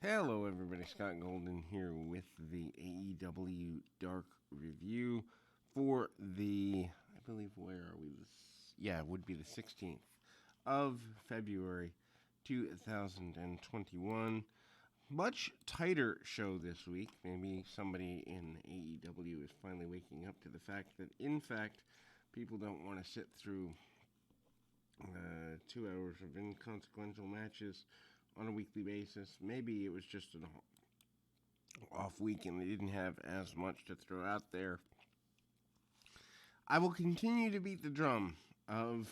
Hello, everybody. Scott Golden here with the AEW Dark Review for I believe, where are we? Yeah, it would be the 16th of February 2021. Much tighter show this week. Maybe somebody in AEW is finally waking up to the fact that, in fact, people don't want to sit through 2 hours of inconsequential matches on a weekly basis. Maybe it was just an off week and they didn't have as much to throw out there. I will continue to beat the drum of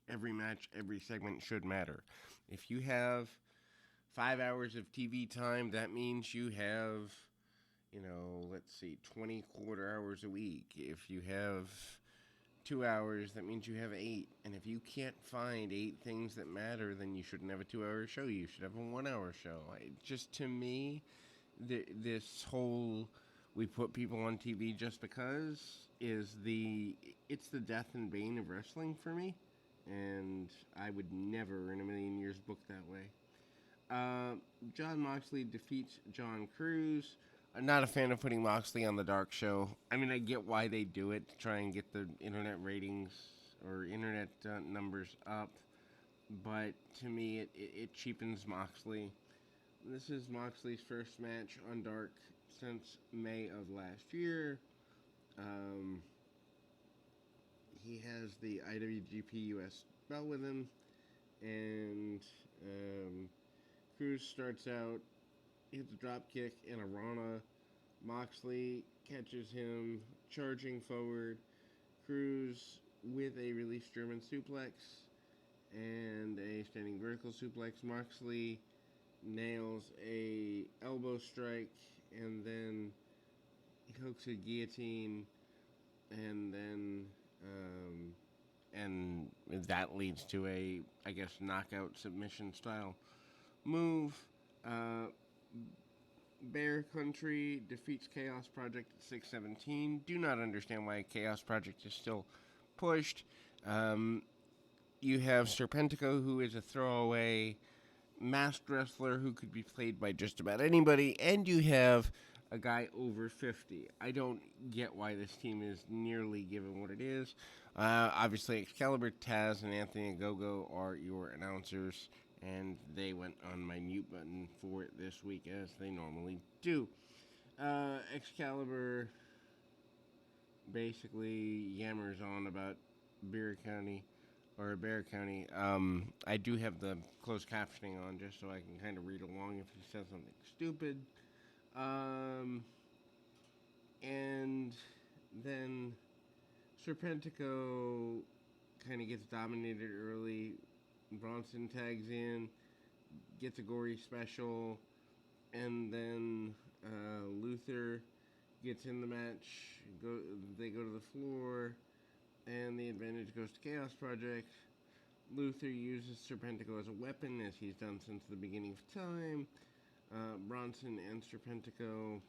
every match, every segment should matter. If you have 5 hours of TV time, that means you have, let's see, 20 quarter hours a week. If you have 2 hours, that means you have eight. And if you can't find eight things that matter, then you shouldn't have a 2 hour show. You should have a 1 hour show. Just to me, this whole we put people on TV just because it's the death and bane of wrestling for me, and I would never in a million years book that way. John Moxley defeats John Cruz. I'm not a fan of putting Moxley on the Dark Show. I mean, I get why they do it to try and get the internet ratings or internet numbers up, but to me, it cheapens Moxley. This is Moxley's first match on Dark since May of last year. Um, he has the IWGP US belt with him, and Cruz starts out, hits a drop kick and a Rana. Moxley catches him, charging forward. Cruz with a release German suplex and a standing vertical suplex. Moxley nails a elbow strike and then hooks a guillotine, and then and that leads to a, I guess, knockout submission style move. Uh, Bear Country defeats Chaos Project at 6:17. Do not understand why Chaos Project is still pushed. Um, you have Serpentico, who is a throwaway masked wrestler who could be played by just about anybody, and you have a guy over 50. I don't get why this team is nearly given what it is. Obviously, Excalibur, Taz, and Anthony Ogogo are your announcers, and they went on my mute button for it this week, as they normally do. Excalibur basically yammers on about Bear County or Bear County. I do have the closed captioning on just so I can kind of read along if he says something stupid. And then Serpentico kind of gets dominated early. Bronson tags in, gets a gory special, and then Luther gets in the match. They go to the floor, and the advantage goes to Chaos Project. Luther uses Serpentico as a weapon, as he's done since the beginning of time. Bronson and Serpentico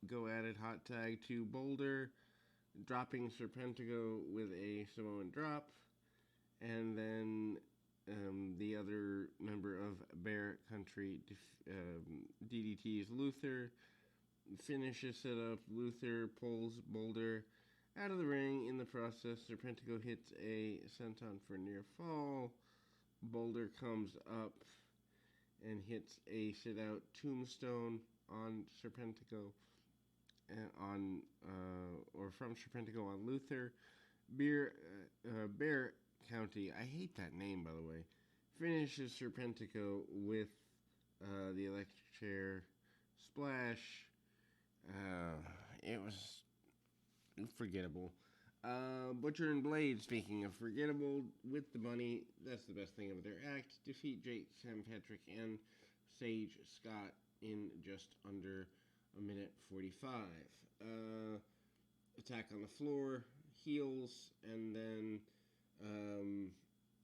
go at it, hot tag to Boulder, dropping Serpentico with a Samoan drop. And then the other member of Bear Country DDTs Luther, finishes it up. Luther pulls Boulder out of the ring. In the process, Serpentico hits a senton for near fall. Boulder comes up and hits a sit-out tombstone on Serpentico, or from Serpentico on Luther. Bear County, I hate that name, by the way, finishes Serpentico with the electric chair splash. It was forgettable. Butcher and Blade, speaking of forgettable, with the money, that's the best thing of their act. Defeat Jake, Sam Patrick, and Sage Scott in just under a minute 45. Attack on the floor, heels, and then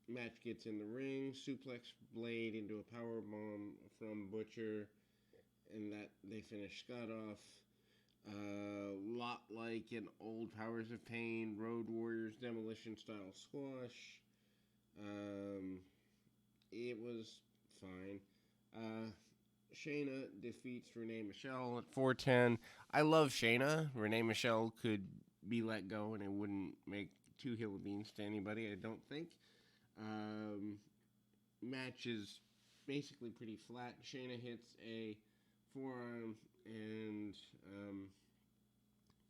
match gets in the ring. Suplex Blade into a power bomb from Butcher, and that they finish Scott off. Lot like an old Powers of Pain, Road Warriors demolition style squash. it was fine. Shayna defeats Renee Michelle at 4:10. I love Shayna. Renee Michelle could be let go, and it wouldn't make two hill of beans to anybody, I don't think. Um, Match is basically pretty flat. Shayna hits a forearm, and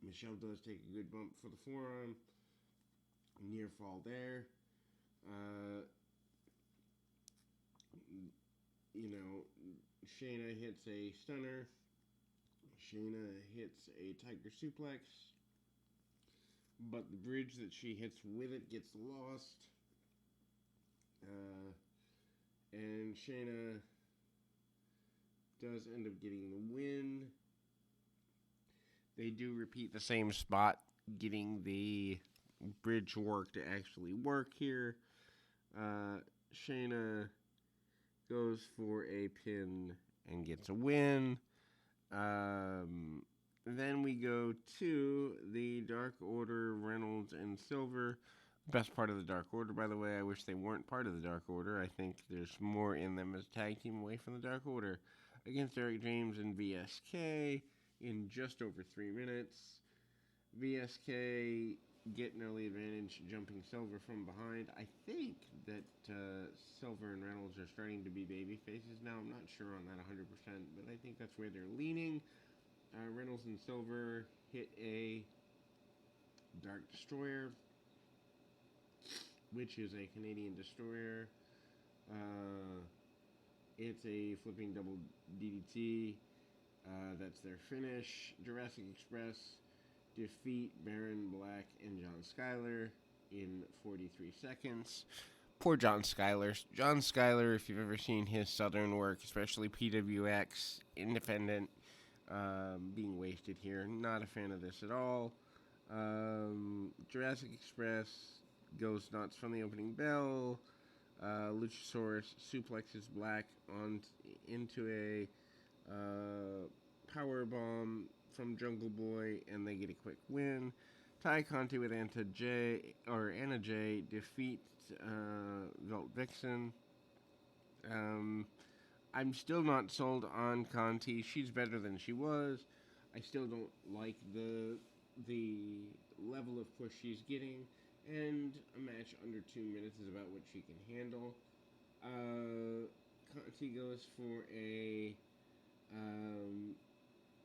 Michelle does take a good bump for the forearm. Near fall there. Uh, Shayna hits a stunner. Shayna hits a tiger suplex, but the bridge that she hits with it gets lost. Uh, and Shayna does end up getting the win. They do repeat the same spot, getting the bridge work to actually work here. Shayna goes for a pin and gets a win. Then we go to the Dark Order, Reynolds and Silver. Best part of the Dark Order, by the way. I wish they weren't part of the Dark Order. I think there's more in them as a tag team away from the Dark Order. Against Eric James and VSK in just over 3 minutes. VSK get an early advantage, jumping Silver from behind. I think that Silver and Reynolds are starting to be baby faces now. I'm not sure on that 100%, but I think that's where they're leaning. Reynolds and Silver hit a Dark Destroyer, which is a Canadian Destroyer. It's a flipping double DDT. That's their finish. Jurassic Express defeat Baron Black and John Skyler in 43 seconds. Poor John Skyler. John Skyler, if you've ever seen his Southern work, especially PWX, Independent, being wasted here. Not a fan of this at all. Jurassic Express goes nuts from the opening bell. Luchasaurus suplexes Black into a power bomb from Jungle Boy, and they get a quick win. Ty Conti with Anna Jay defeats Volt Vixen. I'm still not sold on Conti. She's better than she was. I still don't like the level of push she's getting, and a match under 2 minutes is about what she can handle. Conti goes for a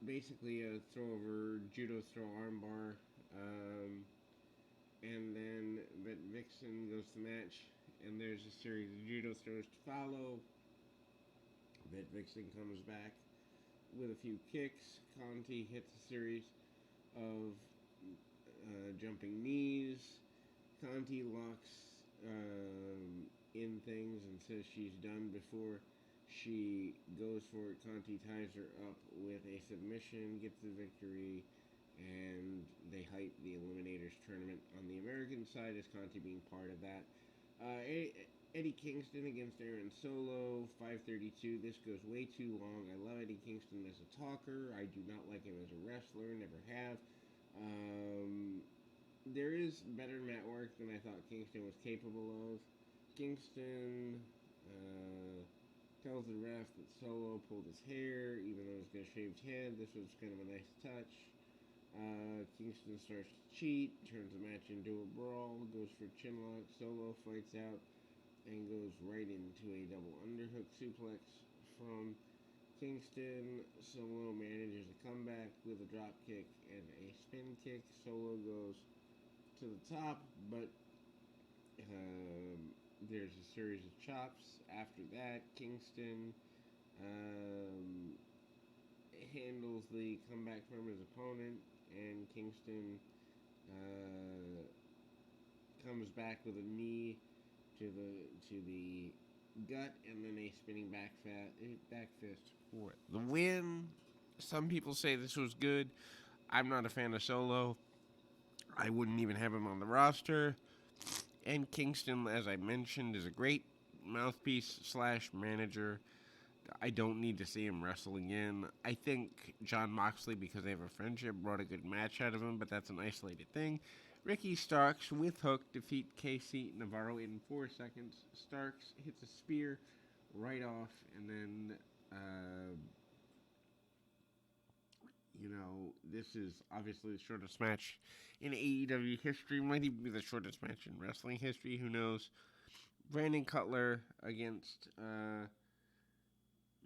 basically a throw over judo throw armbar, and then Vixen goes to the match, and there's a series of judo throws to follow. Vixen comes back with a few kicks. Conti hits a series of jumping knees. Conti locks in things and says she's done before she goes for it. Conti ties her up with a submission, gets the victory, and they hype the Eliminators tournament on the American side as Conti being part of that. Eddie Kingston against Aaron Solo, 5:32. This goes way too long. I love Eddie Kingston as a talker. I do not like him as a wrestler, never have. There is better mat work than I thought Kingston was capable of. Kingston tells the ref that Solo pulled his hair, even though he's got a shaved head. This was kind of a nice touch. Kingston starts to cheat, turns the match into a brawl, goes for chinlock. Solo fights out and goes right into a double underhook suplex from Kingston. Solo manages a comeback with a drop kick and a spin kick. Solo goes to the top, but there's a series of chops. After that, Kingston handles the comeback from his opponent, and Kingston comes back with a knee to the gut, and then a spinning back fist for the win. Some people say this was good. I'm not a fan of Solo. I wouldn't even have him on the roster. And Kingston, as I mentioned, is a great mouthpiece / manager. I don't need to see him wrestle again. I think Jon Moxley, because they have a friendship, brought a good match out of him, but that's an isolated thing. Ricky Starks with Hook defeat KC Navarro in 4 seconds. Starks hits a spear right off, and then this is obviously the shortest match in AEW history. Might even be the shortest match in wrestling history. Who knows? Brandon Cutler against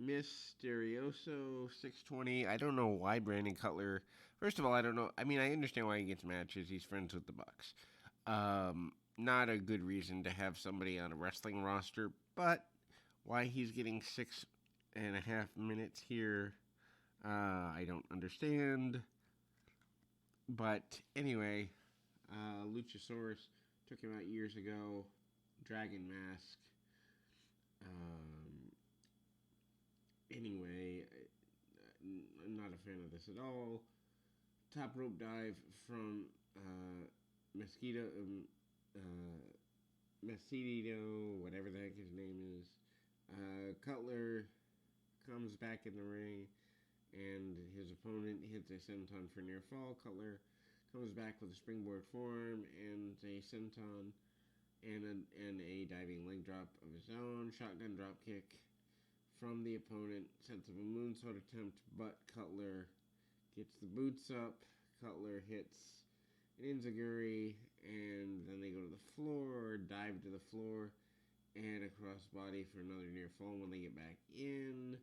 Mysterioso 620. I don't know why Brandon Cutler. First of all, I don't know. I mean, I understand why he gets matches. He's friends with the Bucks. Not a good reason to have somebody on a wrestling roster, but why he's getting 6.5 minutes here, I don't understand. But anyway, Luchasaurus took him out years ago. Dragon Mask. Um, anyway, I'm not a fan of this at all. Top rope dive from Mosquito, Mesquito, whatever the heck his name is. Cutler comes back in the ring, and his opponent hits a senton for near fall. Cutler comes back with a springboard forearm and a senton and a diving leg drop of his own. Shotgun drop kick from the opponent, sets up a moonsault attempt, but Cutler gets the boots up. Cutler hits an enziguri, and then they go to the floor, dive to the floor, and a crossbody for another near fall when they get back in.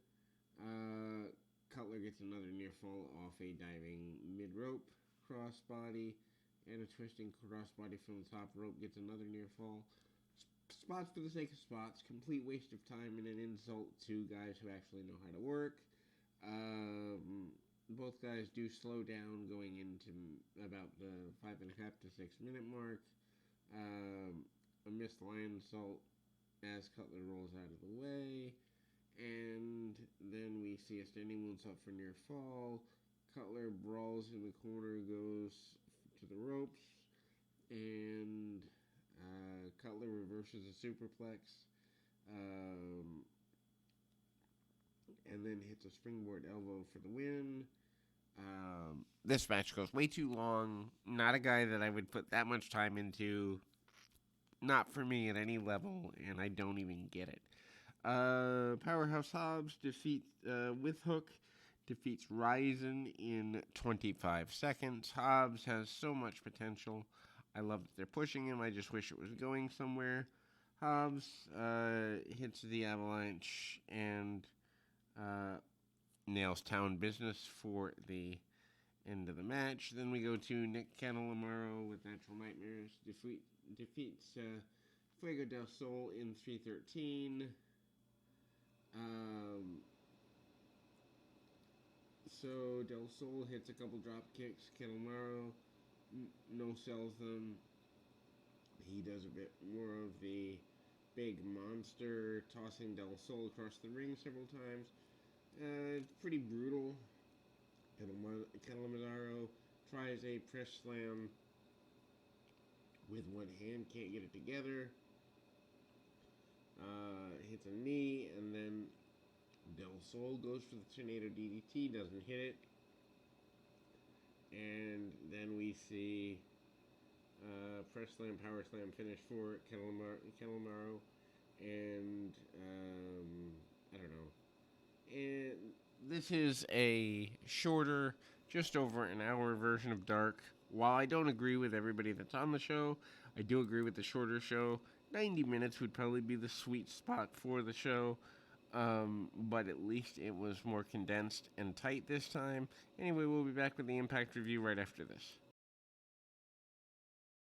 Cutler gets another near fall off a diving mid rope crossbody, and a twisting crossbody from the top rope gets another near fall. Spots for the sake of spots, complete waste of time and an insult to guys who actually know how to work. Both guys do slow down going into about the 5.5 to 6 minute mark. A missed lion salt as Cutler rolls out of the way. And then we see a standing moonsault for near fall. Cutler brawls in the corner, goes to the ropes, and Cutler reverses a superplex, and then hits a springboard elbow for the win. This match goes way too long. Not a guy that I would put that much time into. Not for me at any level, and I don't even get it. Powerhouse Hobbs with Hook defeats Ryzen in 25 seconds. Hobbs has so much potential. I love that they're pushing him. I just wish it was going somewhere. Hobbs hits the Avalanche and nails Town Business for the end of the match. Then we go to Nick Catalamaro with Natural Nightmares. Defeats Fuego del Sol in 3:13. So Del Sol hits a couple drop kicks. Catalamaro no sells them. He does a bit more of the big monster, tossing Del Sol across the ring several times. Pretty brutal. Catalamaro tries a press slam with one hand, can't get it together. Hits a knee, and then Del Sol goes for the Tornado DDT, doesn't hit it. And then we see press slam, power slam finish for Catalamaro. And I don't know. And this is a shorter, just over an hour version of Dark. While I don't agree with everybody that's on the show, I do agree with the shorter show. 90 minutes would probably be the sweet spot for the show. But at least it was more condensed and tight this time. Anyway, we'll be back with the Impact review right after this.